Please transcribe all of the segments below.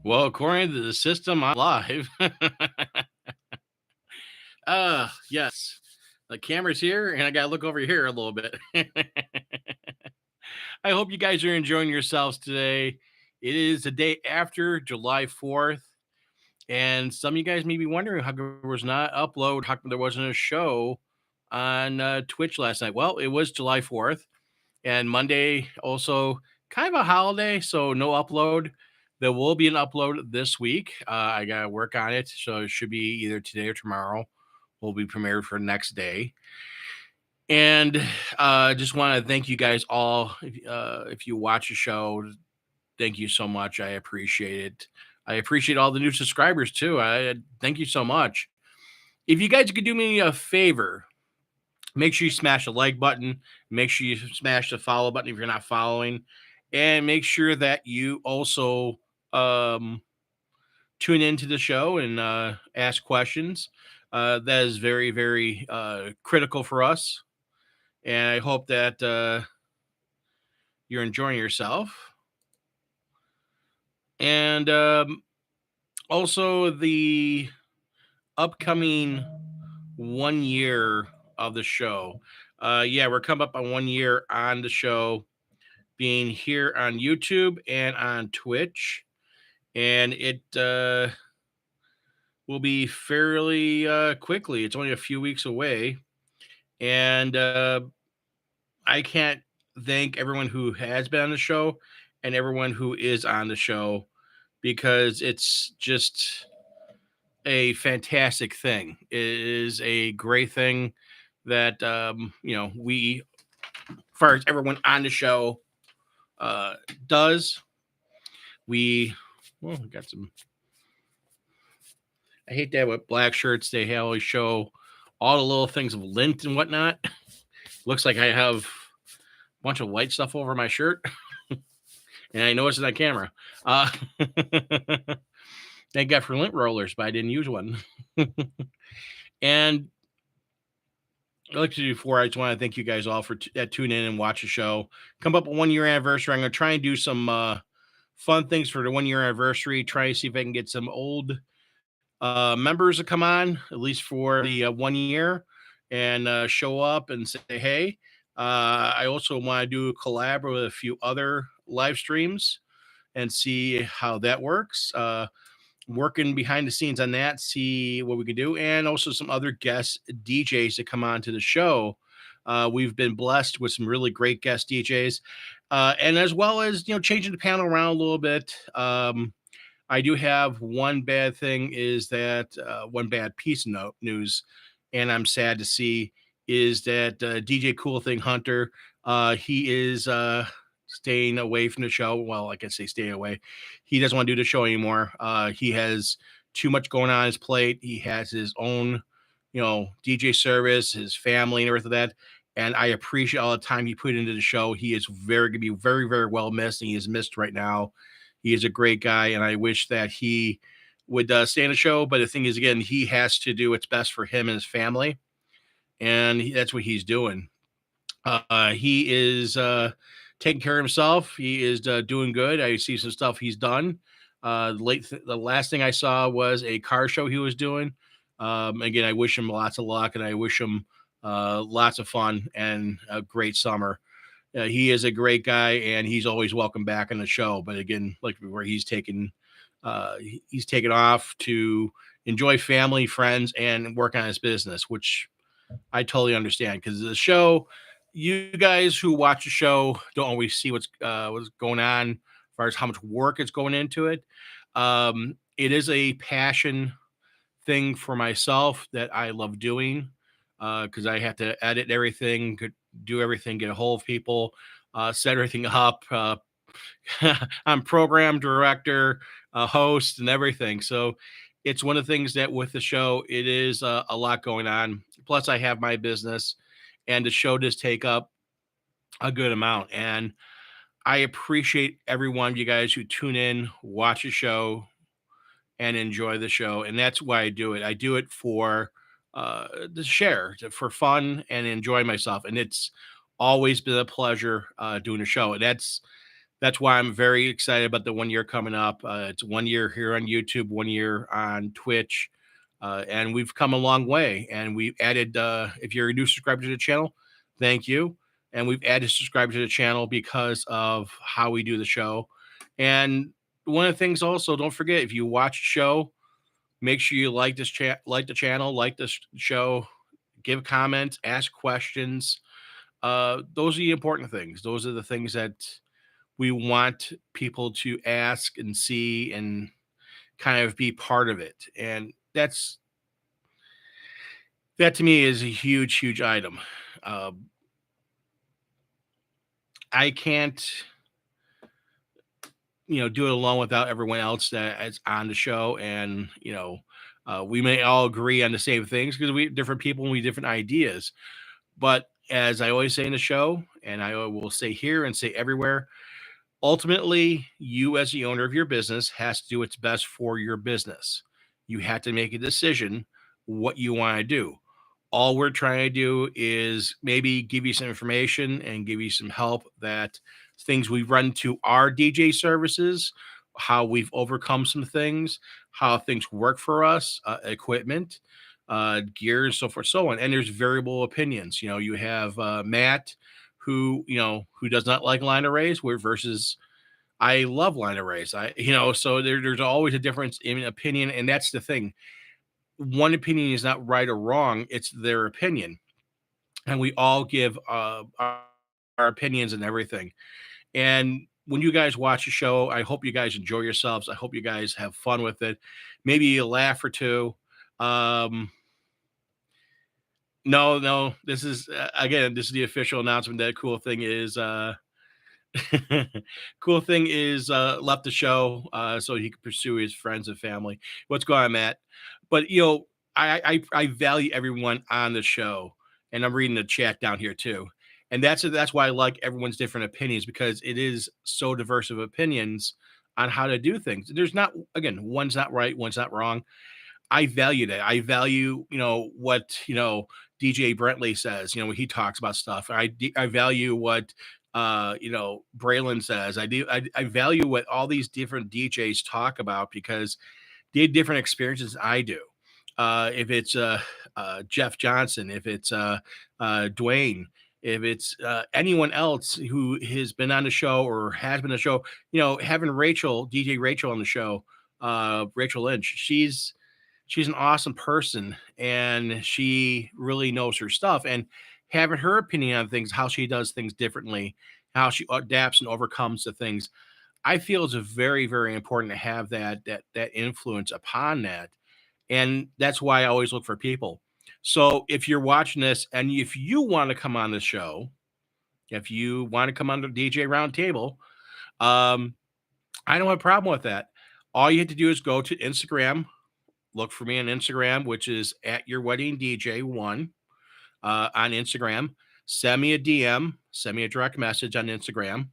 Well, according to the system, I'm live. Yes. The camera's here, and I gotta look over here a little bit. I hope you guys are enjoying yourselves today. It is the day after July 4th, and some of you guys may be wondering how come there was not upload, how come there wasn't a show on Twitch last night. Well, it was July 4th, and Monday also kind of a holiday, so no upload. There will be an upload this week. I got to work on it, so it should be either today or tomorrow. Will be premiered for next day. And just want to thank you guys all. If you watch the show, thank you so much. I appreciate it. I appreciate all the new subscribers too. I thank you so much. If you guys could do me a favor, make sure you smash the like button. Make sure you smash the follow button if you're not following, and make sure that you also um, tune into the show and ask questions. That is very, very critical for us, and I hope that you're enjoying yourself. And also the upcoming 1 year of the show. Yeah, we're coming up on 1 year on the show, being here on YouTube and on Twitch. And it will be fairly quickly. It's only a few weeks away. And I can't thank everyone who has been on the show and everyone who is on the show because it's just a fantastic thing. It is a great thing that, we, as far as everyone on the show uh, does. We got some. I hate that with black shirts. They always show all the little things of lint and whatnot. Looks like I have a bunch of white stuff over my shirt, and I noticed it on camera. Uh, I got for lint rollers, but I didn't use one. And like to do before, I just want to thank you guys all for tuning in and watch the show. Come up with 1 year anniversary. I'm going to try and do some fun things for the 1 year anniversary. Try to see if I can get some old members to come on, at least for the 1 year, and show up and say, hey. I also want to do a collab with a few other live streams and see how that works. Working behind the scenes on that, see what we can do, and also some other guest DJs to come on to the show. We've been blessed with some really great guest DJs, and as well as changing the panel around a little bit. I do have one bad thing is that one bad piece of news, and I'm sad to see is that DJ Cool Thing Hunter, he is staying away from the show. Well, I can say staying away. He doesn't want to do the show anymore. He has too much going on his plate. He has his own, DJ service, his family, and everything like that. And I appreciate all the time he put into the show. He is going to be very, very well missed, and he is missed right now. He is a great guy, and I wish that he would stay in the show. But the thing is, again, he has to do what's best for him and his family, and that's what he's doing. He is taking care of himself. He is doing good. I see some stuff he's done. The last thing I saw was a car show he was doing. Again, I wish him lots of luck, and I wish him lots of fun and a great summer. He is a great guy, and he's always welcome back on the show. But again, like where he's taken off to enjoy family, friends, and work on his business, which I totally understand because the show, you guys who watch the show don't always see what's going on as far as how much work is going into it. It is a passion thing for myself that I love doing because I have to edit everything, do everything, get a hold of people, set everything up. I'm program director, host, and everything. So it's one of the things that with the show, it is a lot going on. Plus, I have my business, and the show does take up a good amount. And I appreciate every one of you guys who tune in, watch the show, and enjoy the show. And that's why I do it. I do it for the share, for fun and enjoy myself. And it's always been a pleasure doing a show. And that's That's why I'm very excited about the 1 year coming up. It's 1 year here on YouTube, 1 year on Twitch, and we've come a long way. And we've added, if you're a new subscriber to the channel, thank you. And we've added subscribers to the channel because of how we do the show. And one of the things also, don't forget, if you watch a show, make sure you like this chat, like the channel, like this show, give comments, ask questions. Those are the important things. Those are the things that we want people to ask and see and kind of be part of it. And that to me is a huge, huge item. Um, I can't, do it alone without everyone else that is on the show. And, we may all agree on the same things because we different people and we different ideas. But as I always say in the show, and I will say here and say everywhere, ultimately, you as the owner of your business has to do what's best for your business. You have to make a decision what you want to do. All we're trying to do is maybe give you some information and give you some help that things we've run to our DJ services, how we've overcome some things, how things work for us, equipment, gear, and so forth, so on. And there's variable opinions. You have Matt, who does not like line arrays, where versus I love line arrays. So there's always a difference in opinion, and that's the thing. One opinion is not right or wrong; it's their opinion, and we all give our opinions and everything. And when you guys watch a show, I hope you guys enjoy yourselves. I hope you guys have fun with it. Maybe a laugh or two. Um, no, no, this is again, this is the official announcement. That cool thing is cool thing is left the show so he could pursue his friends and family. What's going on, Matt? But I value everyone on the show, and I'm reading the chat down here too. And that's why I like everyone's different opinions, because it is so diverse of opinions on how to do things. There's not, again, one's not right, one's not wrong. I value that. I value, what, DJ Brentley says, when he talks about stuff. I value what Braylon says. I value what all these different DJs talk about because they had different experiences than I do. If it's Jeff Johnson, if it's Dwayne, if it's anyone else who has been on the show or has been on the show, having DJ Rachel on the show, Rachel Lynch, she's an awesome person and she really knows her stuff. And having her opinion on things, how she does things differently, how she adapts and overcomes the things, I feel is a very, very important to have that influence upon that. And that's why I always look for people. So if you're watching this and if you want to come on the show, if you want to come on the DJ Roundtable, um, I don't have a problem with that. All you have to do is go to Instagram, look for me on Instagram, which is at your wedding DJ one on Instagram. Send me a DM, send me a direct message on Instagram,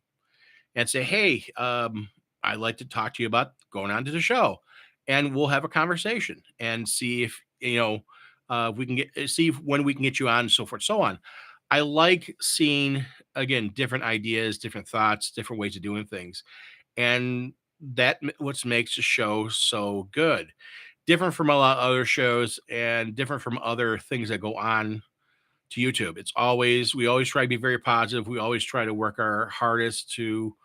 and say, hey, I'd like to talk to you about going on to the show. And we'll have a conversation and see if, we can see when we can get you on and so forth, so on. I like seeing, again, different ideas, different thoughts, different ways of doing things. And what makes the show so good. Different from a lot of other shows and different from other things that go on to YouTube. We always try to be very positive. We always try to work our hardest to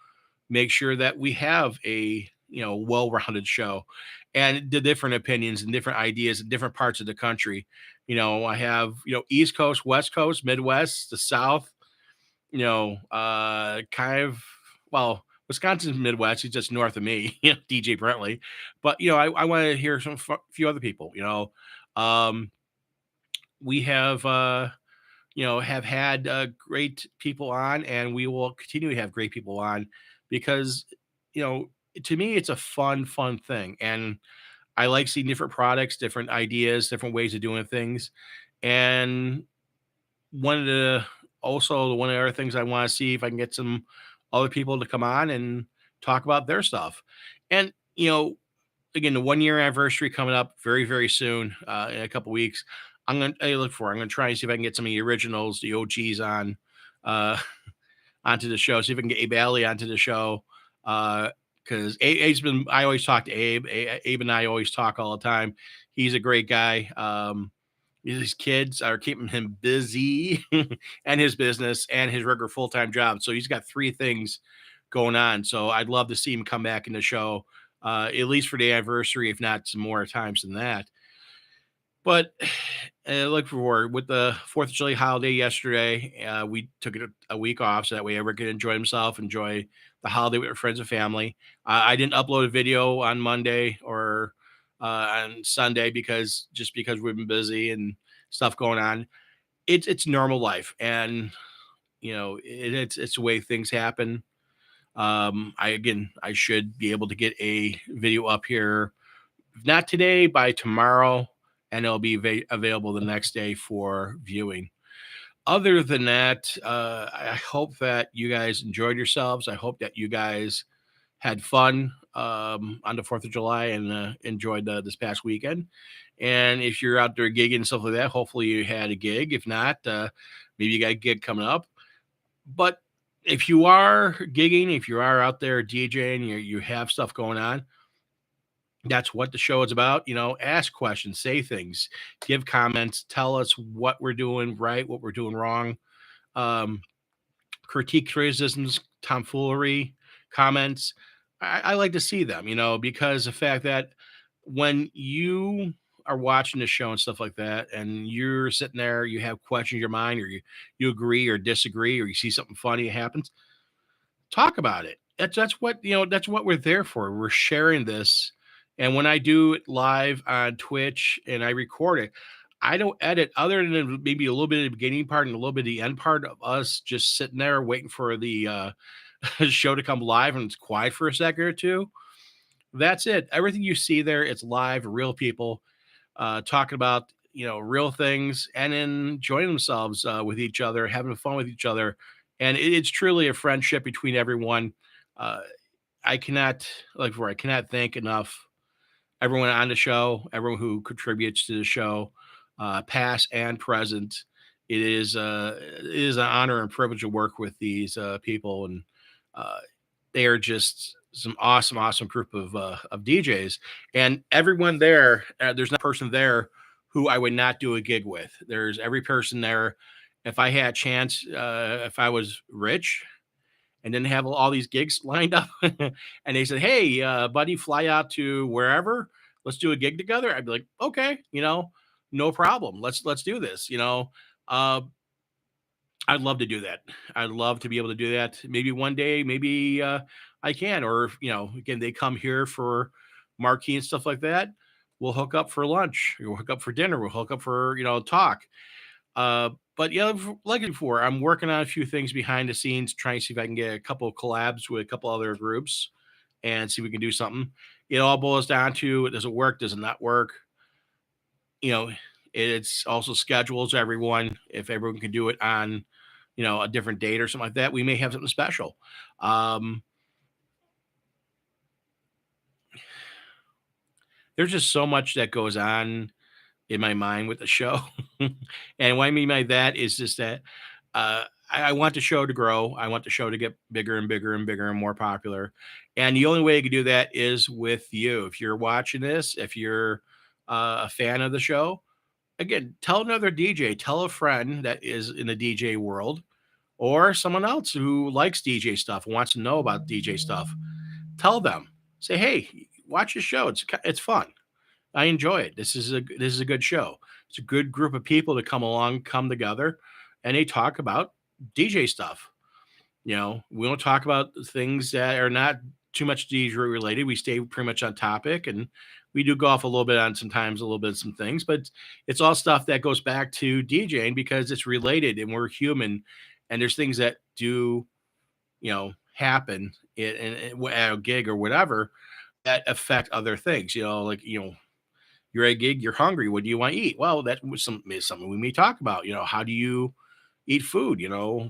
make sure that we have a well-rounded show and the different opinions and different ideas in different parts of the country. I have East Coast, West Coast, Midwest, the South, kind of, well, Wisconsin's Midwest. He's just north of me, DJ Brentley. But I want to hear some few other people. Um, we have had great people on, and we will continue to have great people on because you know to me it's a fun thing, and I like seeing different products, different ideas, different ways of doing things. And one of the one of the other things I want to see if I can get some other people to come on and talk about their stuff. And again, the 1 year anniversary coming up very, very soon, in a couple weeks. I'm gonna try and see if I can get some of the originals, the OGs on. Uh, onto the show. See if I can get Abe Alley onto the show. Because Abe's been, I always talk to Abe. Abe and I always talk all the time. He's a great guy. His kids are keeping him busy and his business and his regular full-time job. So he's got three things going on. So I'd love to see him come back in the show, at least for the anniversary, if not some more times than that. But look forward with the 4th of July holiday yesterday. We took it a week off so that way everyone could enjoy himself, enjoy the holiday with our friends and family. I didn't upload a video on Monday or on Sunday because we've been busy and stuff going on. It's normal life, and it's the way things happen. I should be able to get a video up here, if not today, by tomorrow, and it'll be available the next day for viewing. Other than that, I hope that you guys enjoyed yourselves. I hope that you guys had fun on the 4th of July and enjoyed this past weekend. And if you're out there gigging and stuff like that, hopefully you had a gig. If not, maybe you got a gig coming up. But if you are gigging, if you are out there DJing, you have stuff going on, that's what the show is about. Ask questions, say things, give comments, tell us what we're doing right, what we're doing wrong. Critique, criticisms, tomfoolery, comments. I like to see them, because the fact that when you are watching the show and stuff like that, and you're sitting there, you have questions in your mind, or you agree or disagree, or you see something funny happens, talk about it. That's what that's what we're there for. We're sharing this. And when I do it live on Twitch and I record it, I don't edit other than maybe a little bit of the beginning part and a little bit of the end part of us just sitting there waiting for the show to come live and it's quiet for a second or two. That's it. Everything you see there, it's live, real people talking about real things and enjoying themselves with each other, having fun with each other, and it's truly a friendship between everyone. I cannot I cannot thank enough everyone on the show, everyone who contributes to the show, past and present. It is an honor and privilege to work with these people, and they are just some awesome group of DJs. And everyone there, there's not a person there who I would not do a gig with. There's every person there. If I had a chance, if I was rich and didn't have all these gigs lined up, and they said, "Hey, buddy, fly out to wherever. Let's do a gig together." I'd be like, "Okay, no problem. Let's do this." Uh, I'd love to do that. I'd love to be able to do that. Maybe one day, maybe I can, or again, they come here for marquee and stuff like that. We'll hook up for lunch. We'll hook up for dinner. We'll hook up for talk. But yeah, like before, I'm working on a few things behind the scenes, trying to see if I can get a couple of collabs with a couple other groups and see if we can do something. It all boils down to, does it work? Does it not work? It's also schedules everyone. If everyone can do it on, a different date or something like that, we may have something special. There's just so much that goes on in my mind with the show. And what I mean by that is just that I want the show to grow. I want the show to get bigger and bigger and bigger and more popular. And the only way I can do that is with you. If you're watching this, if you're a fan of the show, again, tell another DJ, tell a friend that is in the DJ world, or someone else who likes DJ stuff, wants to know about DJ stuff. Tell them, say, "Hey, watch the show. It's fun. I enjoy it. This is a good show. It's a good group of people to come together, and they talk about DJ stuff. We don't talk about things that are not too much DJ related. We stay pretty much on topic, and we do go off a little bit on sometimes a little bit of some things, but it's all stuff that goes back to DJing because it's related and we're human, and there's things that do, happen at a gig or whatever that affect other things. You're at a gig, you're hungry. What do you want to eat? Well, that was something we may talk about. How do you eat food?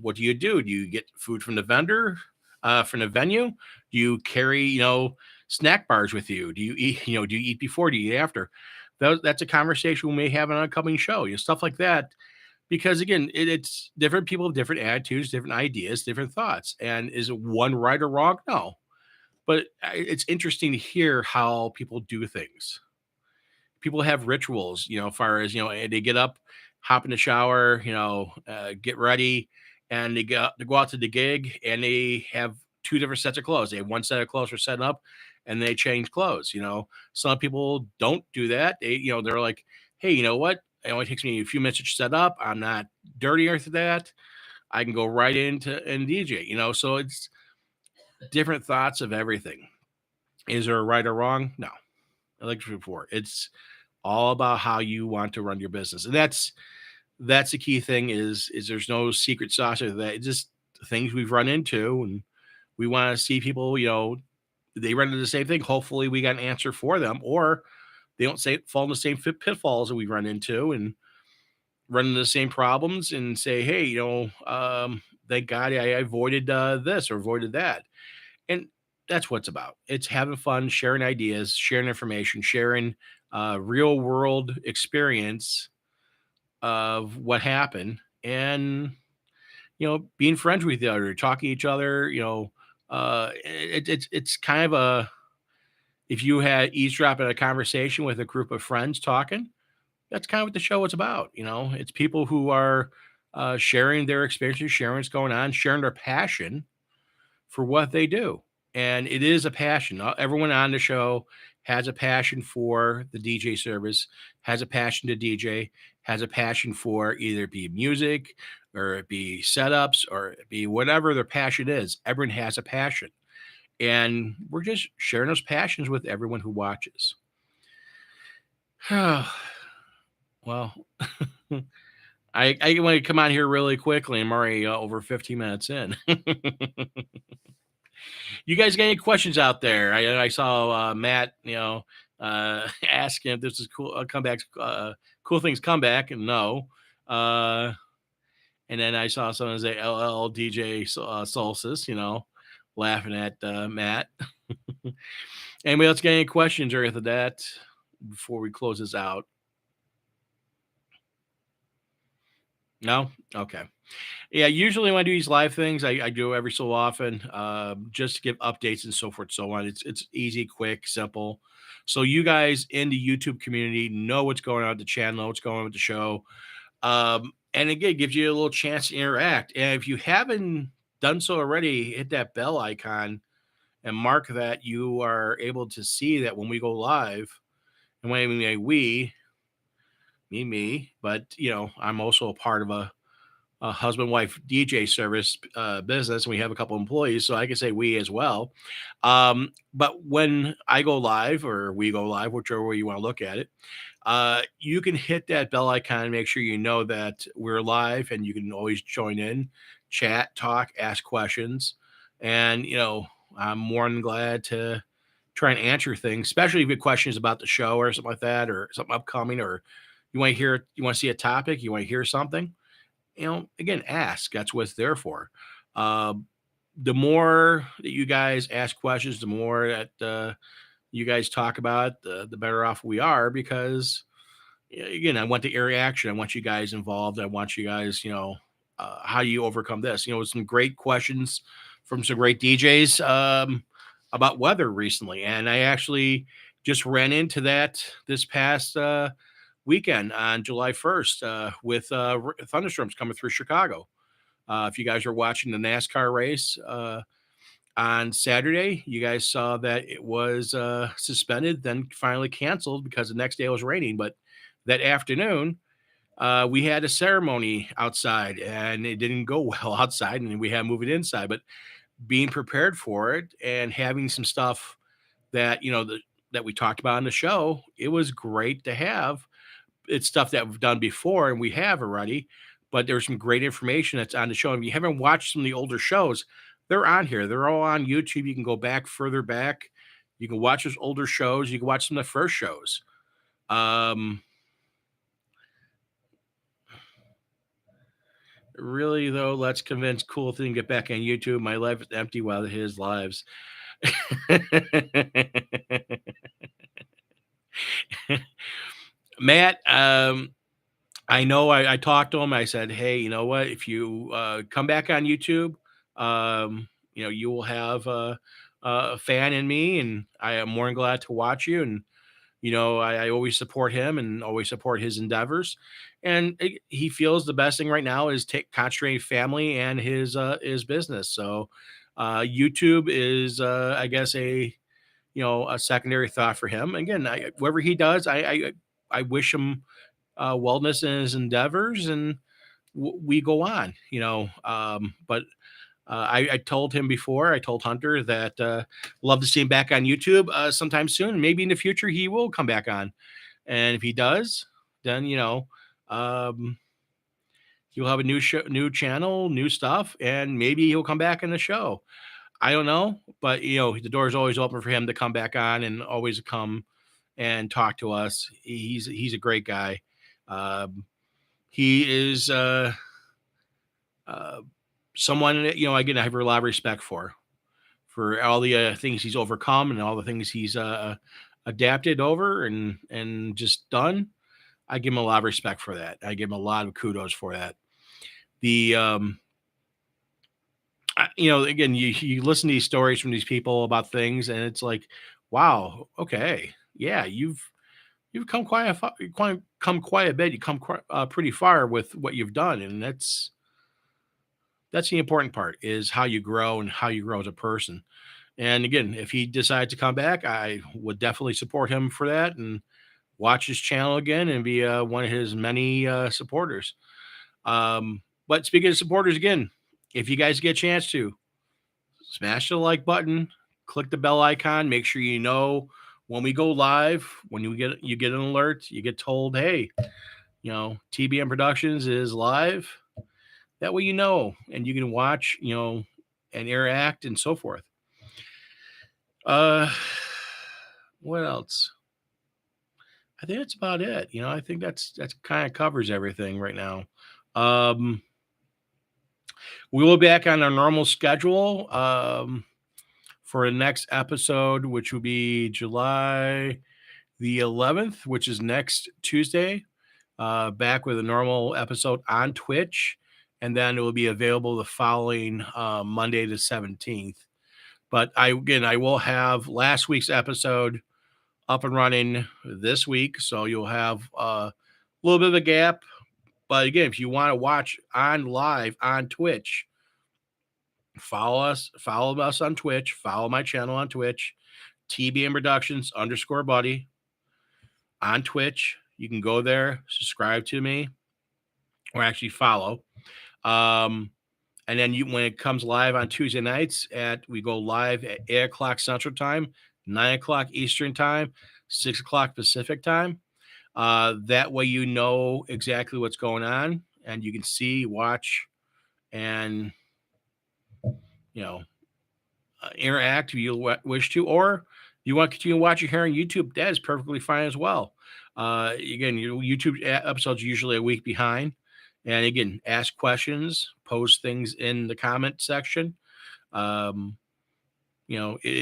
What do you do? Do you get food from the vendor, from the venue? Do you carry, snack bars with you? Do you eat, do you eat before? Do you eat after? That's a conversation we may have on an upcoming show. Stuff like that. because again, it's different people have different attitudes, different ideas, different thoughts. And is it one right or wrong? No. But it's interesting to hear how people do things. People have rituals, as far as, they get up, hop in the shower, get ready, and they go out to the gig, and they have two different sets of clothes. They have one set of clothes for setting up, and they change clothes. Some people don't do that. They're like, hey, you know what? It only takes me a few minutes to set up. I'm not dirty or that. I can go right into and DJ. So it's different thoughts of everything. Is there a right or wrong? No. Like before, it's all about how you want to run your business, and that's the key thing. Is there's no secret sauce or that. It's just things we've run into, and we want to see people. They run into the same thing. Hopefully, we got an answer for them, or they don't fall in the same pitfalls that we run into, and run into the same problems, and say, hey, thank God I avoided this or avoided that. And that's what it's about. It's having fun, sharing ideas, sharing information, sharing real world experience of what happened, and being friends with each other, talking to each other. It's kind of a, if you had eavesdropping a conversation with a group of friends talking, that's kind of what the show is about. It's people who are sharing their experiences, sharing what's going on, sharing their passion for what they do. And it is a passion. Everyone on the show has a passion for the DJ service, has a passion to DJ, has a passion for either it be music or it be setups or it be whatever their passion is. Everyone has a passion. And we're just sharing those passions with everyone who watches. Well, I want to come on here really quickly. I'm already over 15 minutes in. You guys got any questions out there? I saw Matt, asking if this is cool comeback, cool things come back, and no. And then I saw someone say LL DJ Solstice, laughing at Matt. Anybody else got any questions or anything like that before we close this out? No? Okay. Yeah, usually when I do these live things, I do every so often, just to give updates and so forth, so on. It's easy, quick, simple. So you guys in the YouTube community know what's going on with the channel, know what's going on with the show. And again, it gives you a little chance to interact. And if you haven't done so already, hit that bell icon and mark that you are able to see that when we go live. And when I mean me, but I'm also a part of a husband wife DJ service business. And we have a couple employees, so I can say we as well. But when I go live or we go live, whichever way you want to look at it, you can hit that bell icon and make sure you know that we're live, and you can always join in, chat, talk, ask questions. And I'm more than glad to try and answer things, especially if you have questions about the show or something like that, or something upcoming, or you want to see a topic, you want to hear something. Again, ask. That's what it's there for. Uh, the more that you guys ask questions, the more that you guys talk about it, the better off we are. Because again, I want the reaction. I want you guys involved. I want you guys, how you overcome this. Some great questions from some great DJs about weather recently, and I actually just ran into that this past weekend on July 1st with thunderstorms coming through Chicago. If you guys are watching the NASCAR race on Saturday, you guys saw that it was suspended, then finally canceled because the next day it was raining. But that afternoon, we had a ceremony outside, and it didn't go well outside, and we had to move it inside. But being prepared for it and having some stuff that that we talked about on the show, it was great to have. It's stuff that we've done before and we have already, but there's some great information that's on the show. If you haven't watched some of the older shows, they're on here. They're all on YouTube. You can go back further back. You can watch those older shows. You can watch some of the first shows. Really though, let's convince Cool Thing to get back on YouTube. My life is empty while his lives. Matt, I know I talked to him. I said, "Hey, you know what? If you come back on YouTube, you will have a fan in me, and I am more than glad to watch you." And I always support him and always support his endeavors. And he feels the best thing right now is take concentrating family and his business. So YouTube is, I guess, a secondary thought for him. Again, whatever he does, I wish him wellness in his endeavors, and we go on. But I told him before, I told Hunter that love to see him back on YouTube sometime soon. Maybe in the future he will come back on, and if he does, then um, he'll have a new show, new channel, new stuff, and maybe he'll come back in the show. I don't know, but the door is always open for him to come back on and always come and talk to us. He's a great guy. Um, he is uh, someone that, again, I have a lot of respect for all the things he's overcome and all the things he's adapted over and just done. I give him a lot of respect for that. I give him a lot of kudos for that. The again, you listen to these stories from these people about things, and it's like, wow, okay, yeah, you've come come quite a bit. You come pretty far with what you've done, and that's the important part is how you grow and how you grow as a person. And again, if he decides to come back, I would definitely support him for that and watch his channel again and be one of his many supporters. But speaking of supporters, again, if you guys get a chance to smash the like button, click the bell icon, make sure you know when we go live, when you get an alert, you get told, hey, TBM Productions is live. That way and you can watch, and interact and so forth. Uh, what else? I think that's about it. I think that's kind of covers everything right now. Um, we will be back on our normal schedule for the next episode, which will be July the 11th, which is next Tuesday. Back with a normal episode on Twitch, and then it will be available the following Monday the 17th. But I will have last week's episode up and running this week, so you'll have a little bit of a gap. But again, if you want to watch on live on Twitch, follow us on Twitch, follow my channel on Twitch, TBM Productions _buddy on Twitch. You can go there, subscribe to me, or actually follow. And then when it comes live on Tuesday nights we go live at 8 o'clock Central Time, 9 o'clock Eastern Time, 6 o'clock Pacific Time. That way you know exactly what's going on, and you can see, watch, and interact if you wish to, or you want to continue watching here on YouTube. That is perfectly fine as well. Again, your YouTube episodes are usually a week behind. And again, ask questions, post things in the comment section. It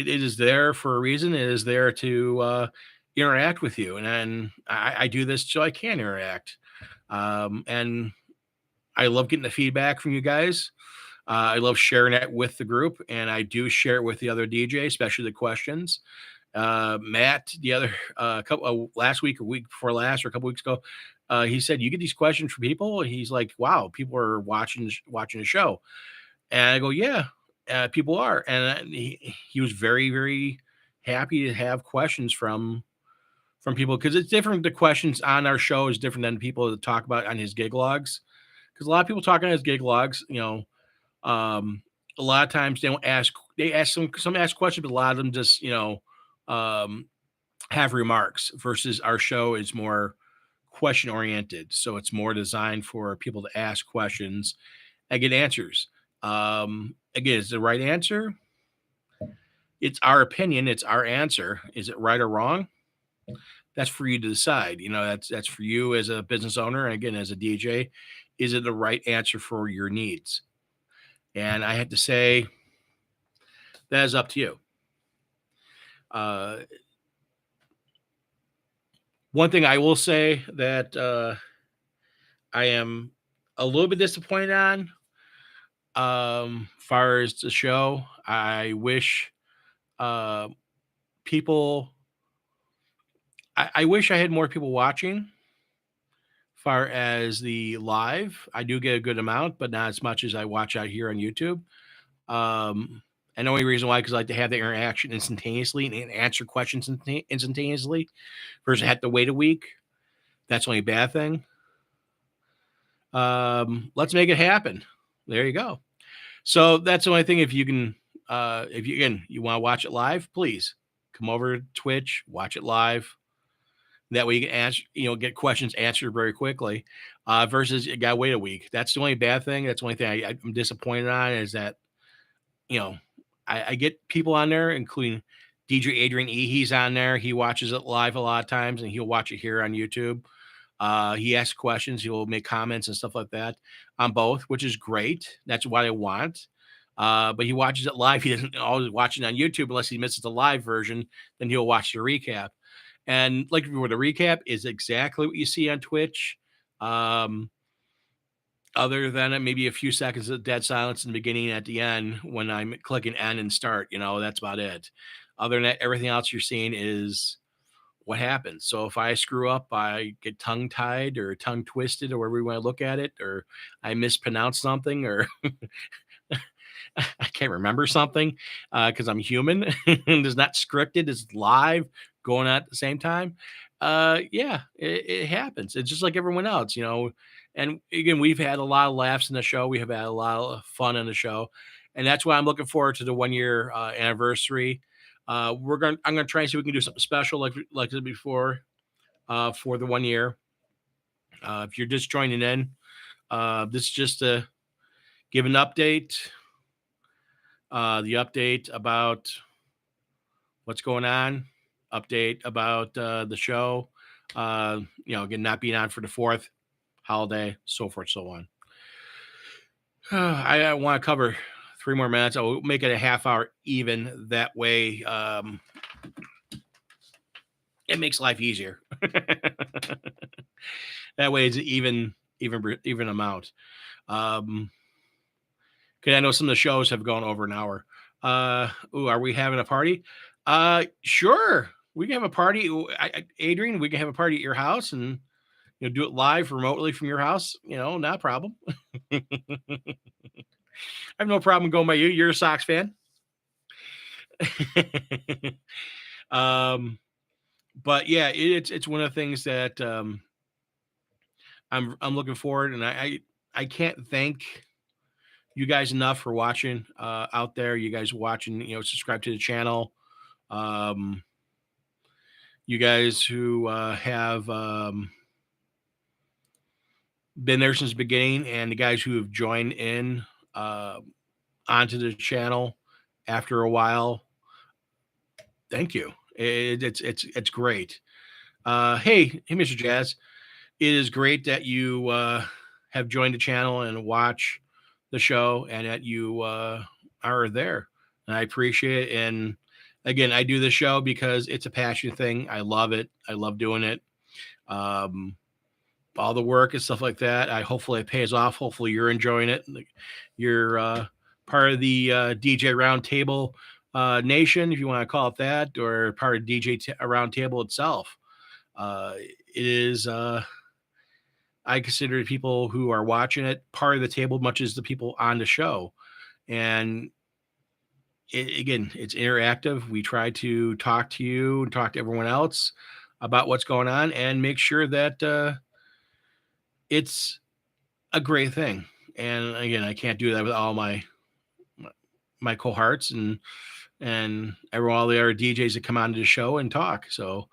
is there for a reason. It is there to interact with you. And I do this so I can interact. And I love getting the feedback from you guys. I love sharing it with the group, and I do share it with the other DJ, especially the questions. Matt, the other couple last week, a week before last, or a couple weeks ago, he said, "You get these questions from people." He's like, "Wow, people are watching the show," and I go, "Yeah, people are." And he was very, very happy to have questions from people, because it's different. The questions on our show is different than people that talk about on his gig logs, because a lot of people talk on his gig logs, a lot of times they ask some ask questions, but a lot of them just um, have remarks, versus our show is more question oriented, so it's more designed for people to ask questions and get answers. Again, is the right answer? It's our opinion, it's our answer. Is it right or wrong? That's for you to decide. That's for you as a business owner, and again, as a DJ, is it the right answer for your needs? And I have to say, that is up to you. One thing I will say that I am a little bit disappointed on. Far as the show, I wish uh, people. I wish I had more people watching. Far as the live, I do get a good amount, but not as much as I watch out here on YouTube. Um, and the only reason why, because I like to have the interaction instantaneously and answer questions instantaneously versus have to wait a week. That's the only bad thing. Let's make it happen. There you go. So that's the only thing. If you again, you want to watch it live, please come over to Twitch, watch it live. That way you can answer, get questions answered very quickly. Versus you got to wait a week. That's the only bad thing. That's the only thing I'm disappointed on is that you know, I get people on there, including DJ Adrian E. He's on there. He watches it live a lot of times, and he'll watch it here on YouTube. He asks questions. He'll make comments and stuff like that on both, which is great. That's what I want. But he watches it live. He doesn't always watch it on YouTube unless he misses the live version. Then he'll watch the recap. And like for the recap is exactly what you see on Twitch. Um, other than maybe a few seconds of dead silence in the beginning and at the end when I'm clicking end and start, that's about it. Other than that, everything else you're seeing is what happens. So if I screw up, I get tongue tied or tongue twisted or wherever we want to look at it, or I mispronounce something or I can't remember something because I'm human and it's not scripted, it's live going on at the same time. Yeah, it happens. It's just like everyone else. And again, we've had a lot of laughs in the show. We have had a lot of fun in the show, and that's why I'm looking forward to the 1 year anniversary. I'm gonna try and see if we can do something special like I before for the 1 year. If you're just joining in, this is just to give an update. The update about what's going on, update about the show, again, not being on for the fourth holiday, so forth, so on. I want to cover 3 more minutes. I'll make it a half hour even. That way, it makes life easier. That way, it's even amount. Because I know some of the shows have gone over an hour. Are we having a party? Sure. We can have a party. Adrian, we can have a party at your house and do it live remotely from your house. Not a problem. I have no problem going by you. You're a Sox fan. But yeah, it's one of the things that I'm looking forward, and I can't thank you guys enough for watching out there. You guys watching, subscribe to the channel. You guys who have been there since the beginning, and the guys who have joined in onto the channel after a while. Thank you. It's great. Hey, Mr. Jazz. It is great that you have joined the channel and watch the show, and that you are there. And I appreciate it. And again, I do the show because it's a passion thing. I love it. I love doing it. All the work and stuff like that. Hopefully it pays off. Hopefully you're enjoying it. You're part of the DJ Roundtable Nation, if you want to call it that, or part of DJ Roundtable itself. It is. I consider people who are watching it part of the table, much as the people on the show. And again, it's interactive. We try to talk to you and talk to everyone else about what's going on and make sure that it's a great thing. And again, I can't do that with all my cohorts and all the other DJs that come on to the show and talk. So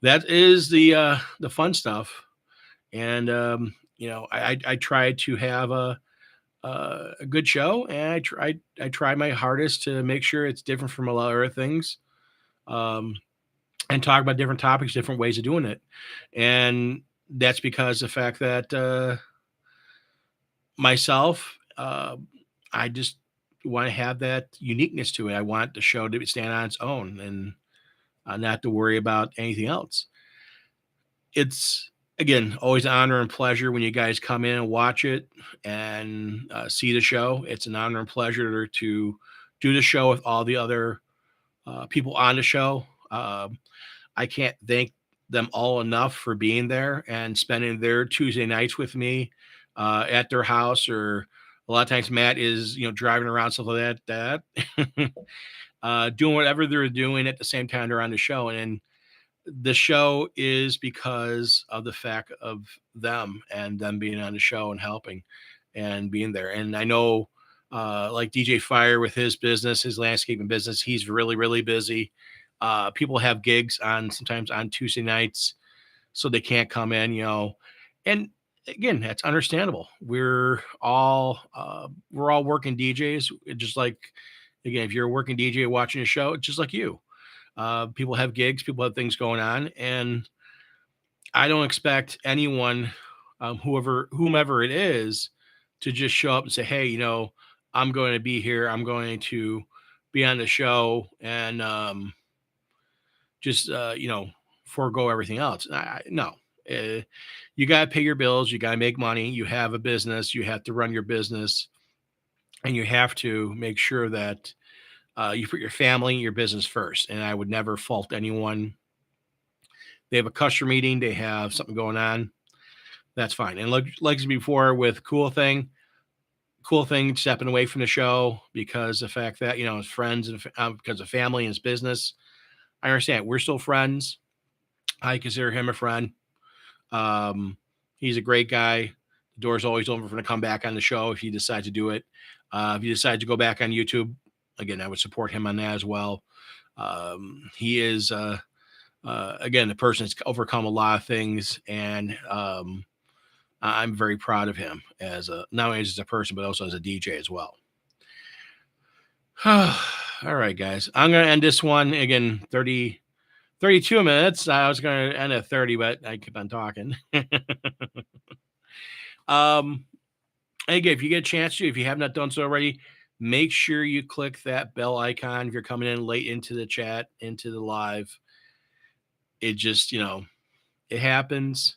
that is the fun stuff. And I try to have a good show, and I try my hardest to make sure it's different from a lot of other things, and talk about different topics, different ways of doing it. And that's because the fact that myself, I just want to have that uniqueness to it. I want the show to stand on its own and not to worry about anything else. It's Again, always an honor and pleasure when you guys come in and watch it and see the show. It's an honor and pleasure to do the show with all the other people on the show. I can't thank them all enough for being there and spending their Tuesday nights with me at their house. Or a lot of times Matt is, driving around, stuff like that, doing whatever they're doing at the same time they're on the show. And the show is because of the fact of them and them being on the show and helping and being there. And I know, like DJ Fire with his business, his landscaping business, he's really, really busy. People have gigs on sometimes on Tuesday nights, so they can't come in. And again, that's understandable. We're all working DJs, just like, again, if you're a working DJ watching a show, it's just like you. People have gigs, people have things going on, and I don't expect anyone, whomever it is, to just show up and say, "Hey, I'm going to be here. I'm going to be on the show," and just forego everything else. No, uh, you got to pay your bills. You got to make money. You have a business. You have to run your business, and you have to make sure that you put your family, your business first. And I would never fault anyone. They have a customer meeting. They have something going on. That's fine. And like before with cool thing stepping away from the show because the fact that his friends and because of family and his business. I understand we're still friends. I consider him a friend. He's a great guy. The door's always open for him to come back on the show if he decides to do it. If he decides to go back on YouTube, again, I would support him on that as well. He is, again, the person that's overcome a lot of things, and I'm very proud of him as not only as a person but also as a DJ as well. All right, guys, I'm gonna end this one again. 32 minutes. I was going to end at 30, but I keep on talking. Again, if you get a chance to, if you have not done so already, make sure you click that bell icon. If you're coming in late into the chat, into the live, it just, it happens.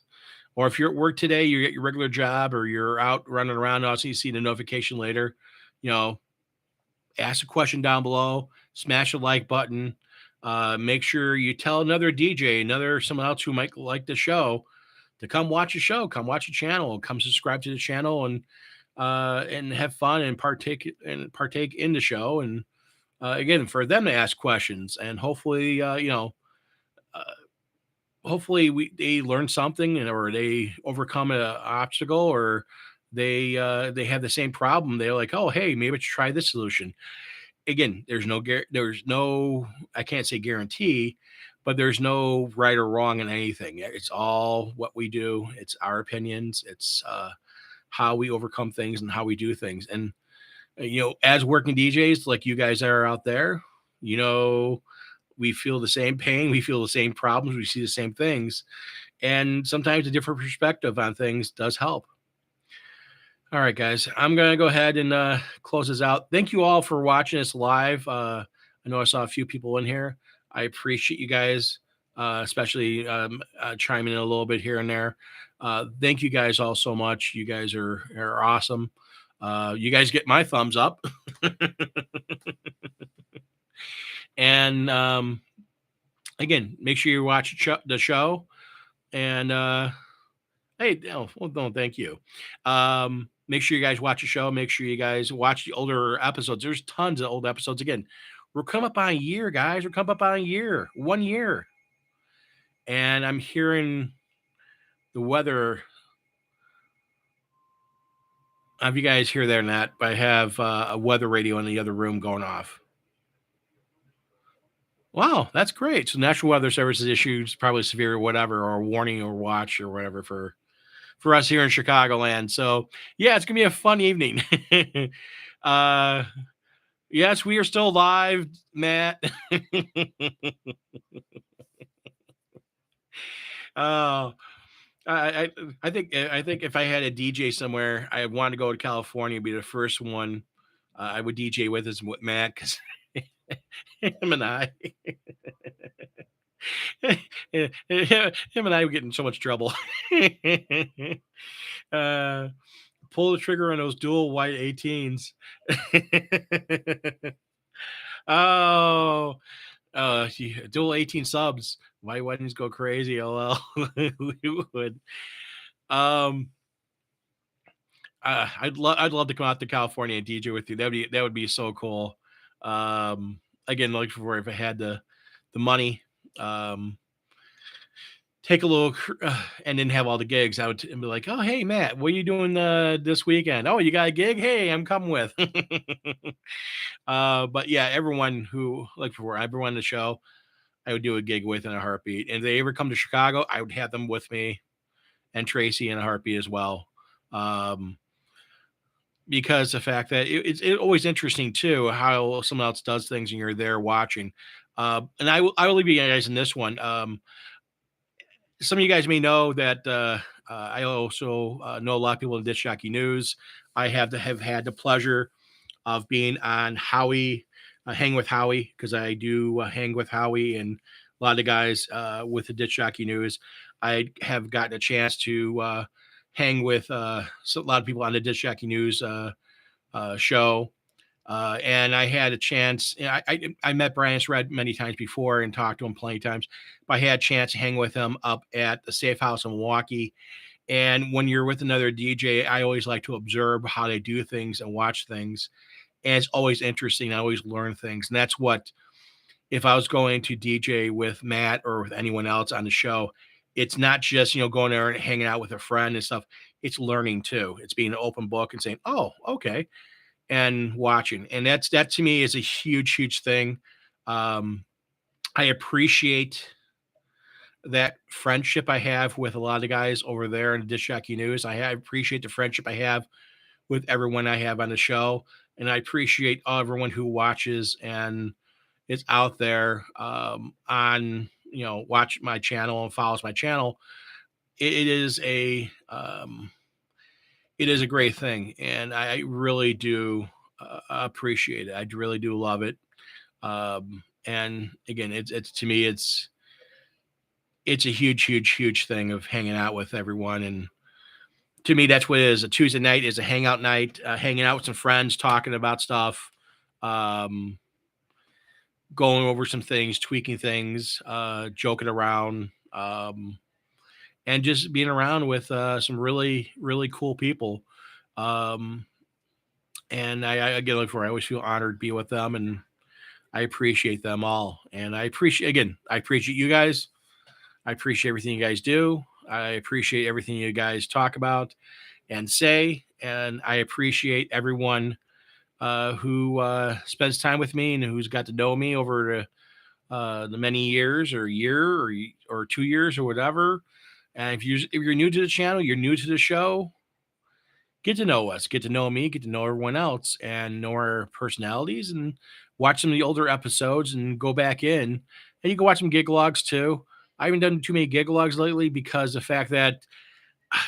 Or if you're at work today, you get your regular job, or you're out running around, also you see the notification later, ask a question down below, smash the like button. Make sure you tell another DJ, someone else who might like the show, to come watch the show, come watch the channel, come subscribe to the channel, and have fun and partake in the show. And again, for them to ask questions, and hopefully, hopefully they learn something, or they overcome an obstacle, or they have the same problem. They're like, oh, hey, maybe I should try this solution. Again, there's no, I can't say guarantee, but there's no right or wrong in anything. It's all what we do. It's our opinions. It's how we overcome things and how we do things. And as working DJs like you guys are out there, we feel the same pain, we feel the same problems, we see the same things, and sometimes a different perspective on things does help. All right, guys, I'm going to go ahead and close this out. Thank you all for watching us live. I know I saw a few people in here. I appreciate you guys, especially chiming in a little bit here and there. Thank you guys all so much. You guys are awesome. You guys get my thumbs up. And again, make sure you watch the show. And hey, no, thank you. Make sure you guys watch the show. Make sure you guys watch the older episodes. There's tons of old episodes. Again, we're coming up on a year, guys. We're coming up on a year, 1 year. And I'm hearing the weather. If you guys hear that or not, I have a weather radio in the other room going off. Wow, that's great. So National Weather Service has issued probably severe or whatever, or warning or watch or whatever for us here in Chicagoland. So yeah, it's gonna be a fun evening. Yes, we are still live, Matt. Oh, I think if I had a DJ somewhere, I want to go to California, be the first one I would DJ with is with Matt, because him and I, him and I would get in so much trouble. uh, pull the trigger on those dual white 18s. Oh, dual 18 subs. White weddings go crazy. LL. We would. Um, I'd love to come out to California and DJ with you. That would be so cool. Um, again, like before, if I had the money, um, take a little and then have all the gigs, I would be like, oh hey Matt, what are you doing this weekend? Oh, you got a gig? Hey, I'm coming with. But yeah, everyone who like before, everyone in the show, I would do a gig with in a heartbeat. And if they ever come to Chicago, I would have them with me and Tracy in a heartbeat as well. Um, because the fact that it's always interesting too how someone else does things and you're there watching. And I will leave you guys in this one. Some of you guys may know that I also know a lot of people in Ditch Jockey News. I have had the pleasure of being on Howie, Hang with Howie, because I do hang with Howie and a lot of the guys with the Ditch Jockey News. I have gotten a chance to hang with a lot of people on the Ditch Jockey News show. And I had a chance. I met Brian Red many times before and talked to him plenty of times. But I had a chance to hang with him up at the Safe House in Milwaukee. And when you're with another DJ, I always like to observe how they do things and watch things. And it's always interesting. I always learn things. And that's what, if I was going to DJ with Matt or with anyone else on the show, it's not just, going there and hanging out with a friend and stuff. It's learning too. It's being an open book and saying, oh, okay, and watching. And that to me is a huge, huge thing. Um, I appreciate that friendship I have with a lot of guys over there in Dish Jockey News. I appreciate the friendship I have with everyone I have on the show. And I appreciate everyone who watches and is out there on, watch my channel and follows my channel. It is a great thing. And I really do appreciate it. I really do love it. And again, it's to me, it's a huge, huge, huge thing of hanging out with everyone. And to me, that's what it is. A Tuesday night is a hangout night, hanging out with some friends, talking about stuff, um, going over some things, tweaking things, joking around, and just being around with some really, really cool people. Um, and again, look for, I always feel honored to be with them, and I appreciate them all. And I appreciate you guys. I appreciate everything you guys do. I appreciate everything you guys talk about and say. And I appreciate everyone who spends time with me and who's got to know me over the many years or year or 2 years or whatever. And if you're new to the channel, you're new to the show, get to know us, get to know me, get to know everyone else, and know our personalities, and watch some of the older episodes and go back in. And you can watch some gig logs too. I haven't done too many gig logs lately because the fact that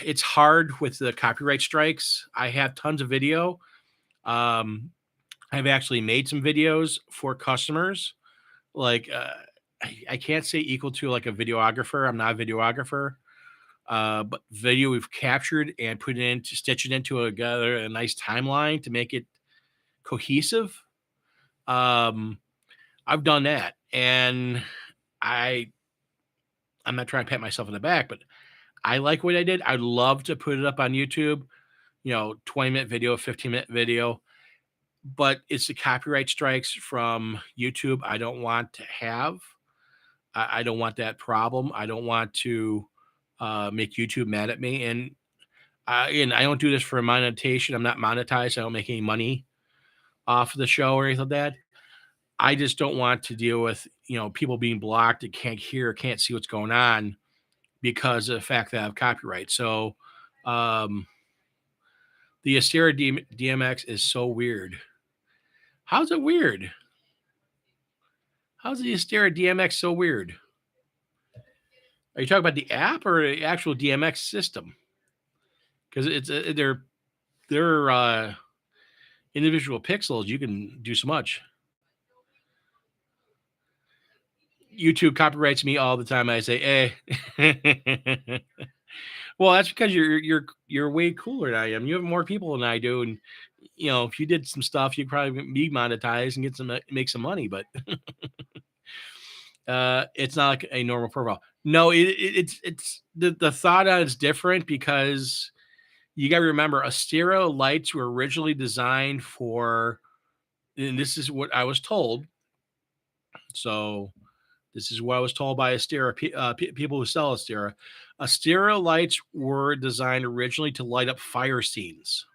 it's hard with the copyright strikes. I have tons of video. Um, I've actually made some videos for customers. Like I can't say equal to like a videographer. I'm not a videographer. But video we've captured and put it into stitch it into a nice timeline to make it cohesive. Um, I've done that, and I I'm not trying to pat myself on the back, but I like what I did. I'd love to put it up on YouTube, 20-minute video, 15-minute video, but it's the copyright strikes from YouTube I don't want to have. I don't want that problem. I don't want to make YouTube mad at me. And I don't do this for monetization. I'm not monetized. I don't make any money off of the show or anything like that. I just don't want to deal with, people being blocked and can't hear, can't see what's going on because of the fact that I have copyright. So um, the Astera DMX is so weird. How's it weird? How's the Astera DMX so weird? Are you talking about the app or the actual DMX system? Because they're individual pixels. You can do so much. YouTube copyrights me all the time. I say, eh. Well, that's because you're way cooler than I am. You have more people than I do, and if you did some stuff, you'd probably be monetized and get some make some money. But it's not like a normal profile. No, it's the thought on it's different because you got to remember, Astero lights were originally designed for, and this is what I was told. So this is what I was told by Astera people who sell Astera. Astera lights were designed originally to light up fire scenes.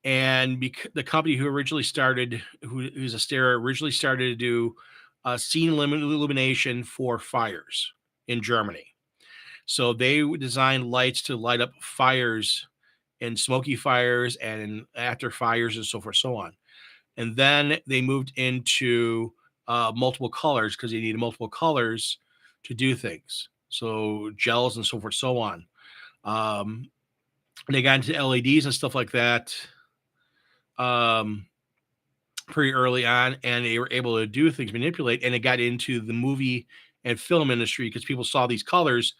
And the company who originally started, who's Astera, originally started to do scene illumination for fires in Germany. So they designed lights to light up fires and smoky fires and after fires and so forth, so on. And then they moved into multiple colors because they needed multiple colors to do things. So gels and so forth, so on. They got into LEDs and stuff like that pretty early on, and they were able to do things, manipulate, and it got into the movie and film industry because people saw these colors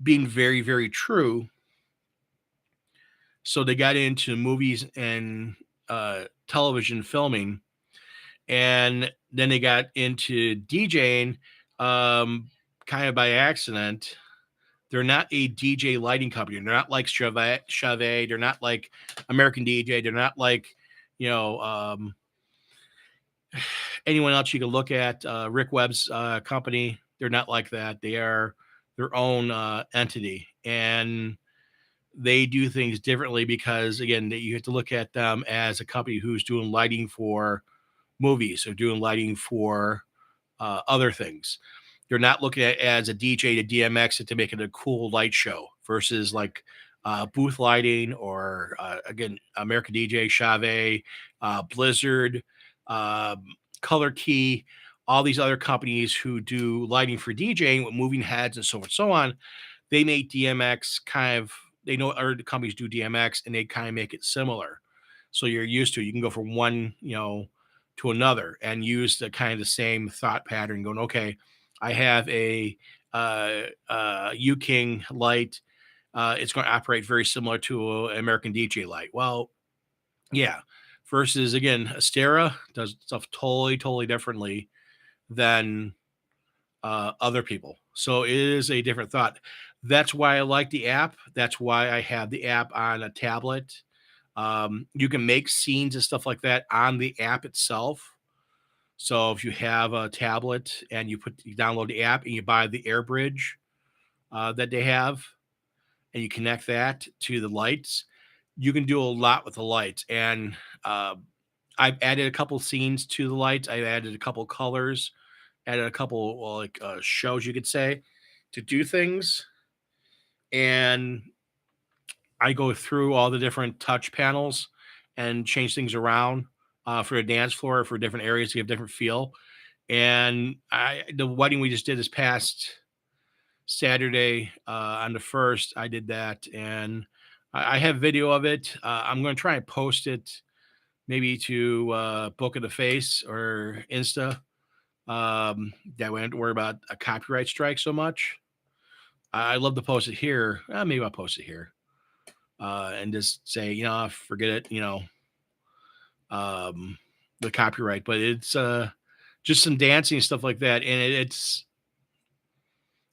being very, very true. So they got into movies and television filming, and then they got into DJing kind of by accident. They're not a DJ lighting company. They're not like Chauvet. They're not like American DJ. They're not like, anyone else you can look at. Rick Webb's company. They're not like that. They are their own entity. And they do things differently because, again, you have to look at them as a company who's doing lighting for movies or doing lighting for other things. They're not looking at it as a DJ to DMX to make it a cool light show versus like booth lighting or, again, American DJ, Chauvet, Blizzard, Color Key, all these other companies who do lighting for DJing with moving heads and so forth, so on. They make DMX kind of, they know other companies do DMX and they kind of make it similar. So you're used to it. You can go from one, to another and use the kind of the same thought pattern going, okay, I have a U-King light. It's going to operate very similar to an American DJ light. Well, yeah. Versus, again, Astera does stuff totally, totally differently than other people. So it is a different thought. That's why I like the app. That's why I have the app on a tablet. You can make scenes and stuff like that on the app itself. So if you have a tablet and you download the app and you buy the AirBridge that they have, and you connect that to the lights, you can do a lot with the lights. And I've added a couple scenes to the lights. I've added a couple colors, added a couple shows, you could say, to do things. And I go through all the different touch panels and change things around for a dance floor for different areas to give different feel. And the wedding we just did this past Saturday on the 1st, I did that, and I have video of it. I'm going to try and post it maybe to Book of the Face or Insta. That we don't worry about a copyright strike so much. I love to post it here. Maybe I'll post it here and just say, forget it, the copyright. But it's just some dancing and stuff like that, and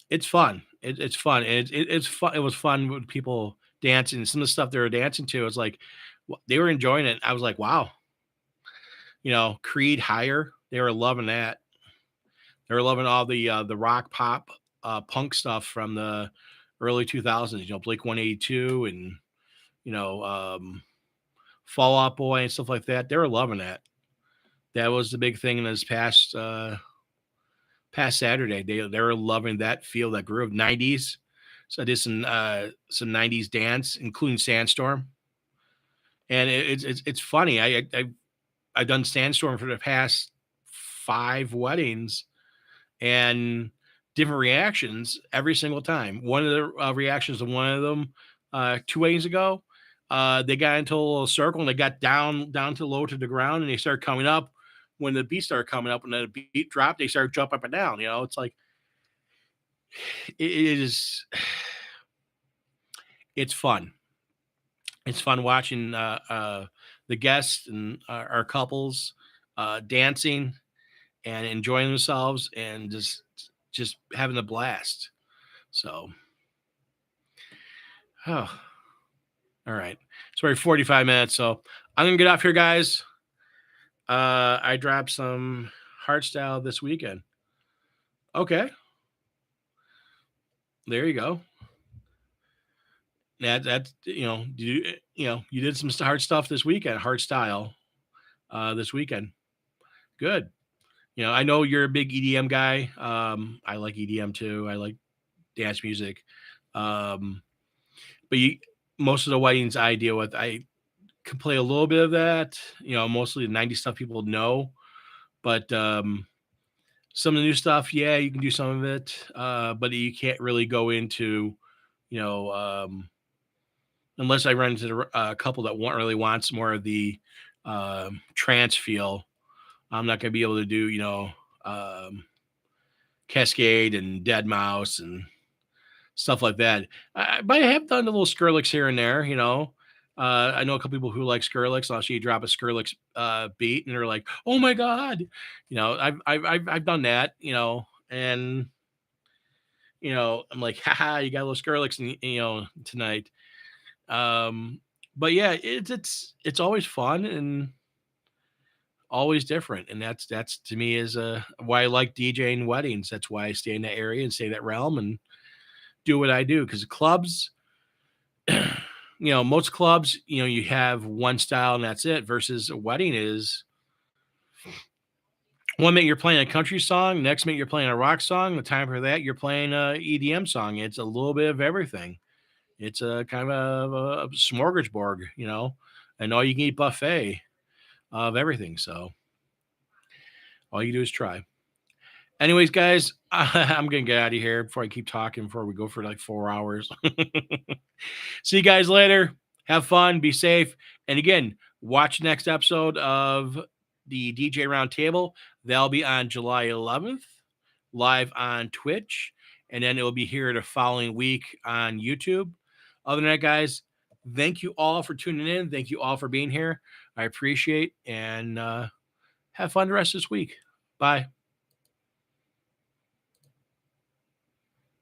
it's fun. It's fun. And it's fun. It was fun with people dancing. Some of the stuff they were dancing to, was like they were enjoying it. I was like, wow. Creed Higher. They were loving that. They were loving all the rock, pop, punk stuff from the early 2000s. Blink 182 and Fall Out Boy and stuff like that. They were loving that. That was the big thing in this past Saturday. They were loving that feel, that groove, 90s. So I did some 90s dance, including Sandstorm, and it's funny. I've done Sandstorm for the past 5 weddings, and different reactions every single time. One of the reactions to one of them 2 weddings ago, they got into a little circle and they got down to low to the ground, and they started coming up. When the beat started coming up and then the beat dropped, they started jumping up and down. It's like it is. it's fun. It's fun watching the guests and our couples dancing and enjoying themselves and just having a blast. So, oh, all right. It's already 45 minutes, so I'm gonna get off here, guys. I dropped some hardstyle this weekend. Okay, there you go. That's you did some hard stuff this weekend, hard style this weekend. Good. I know you're a big EDM guy. I like EDM too. I like dance music. Um, but most of the weddings I deal with, I can play a little bit of that. Mostly the 90s stuff people know, but some of the new stuff, yeah, you can do some of it, but you can't really go into, you know, unless I run into a couple that really wants more of the trance feel. I'm not going to be able to do, um, Cascade and Dead Mouse and stuff like that. But I have done a little Skrillex here and there. I know a couple people who like Skrillex. I'll see you drop a Skrillex beat, and they're like, "Oh my god!" I've done that. And I'm like, "Haha, you got a little Skrillex, tonight." Um, but yeah, it's always fun and always different, and that's to me is why I like DJing weddings. That's why I stay in that area and stay in that realm and do what I do, because clubs, most clubs, you have one style and that's it, versus a wedding is one minute you're playing a country song, next minute you're playing a rock song, the time for that you're playing a EDM song. It's a little bit of everything. It's a kind of a smorgasbord, and all you can eat buffet of everything. So all you do is try. Anyways, guys, I'm gonna get out of here before I keep talking, before we go for like 4 hours. See you guys later. Have fun, be safe. And again, watch next episode of the DJ Roundtable. They'll be on July 11th, live on Twitch, and then it will be here the following week on YouTube. Other than that, guys, thank you all for tuning in. Thank you all for being here. I appreciate, and have fun the rest of this week. Bye.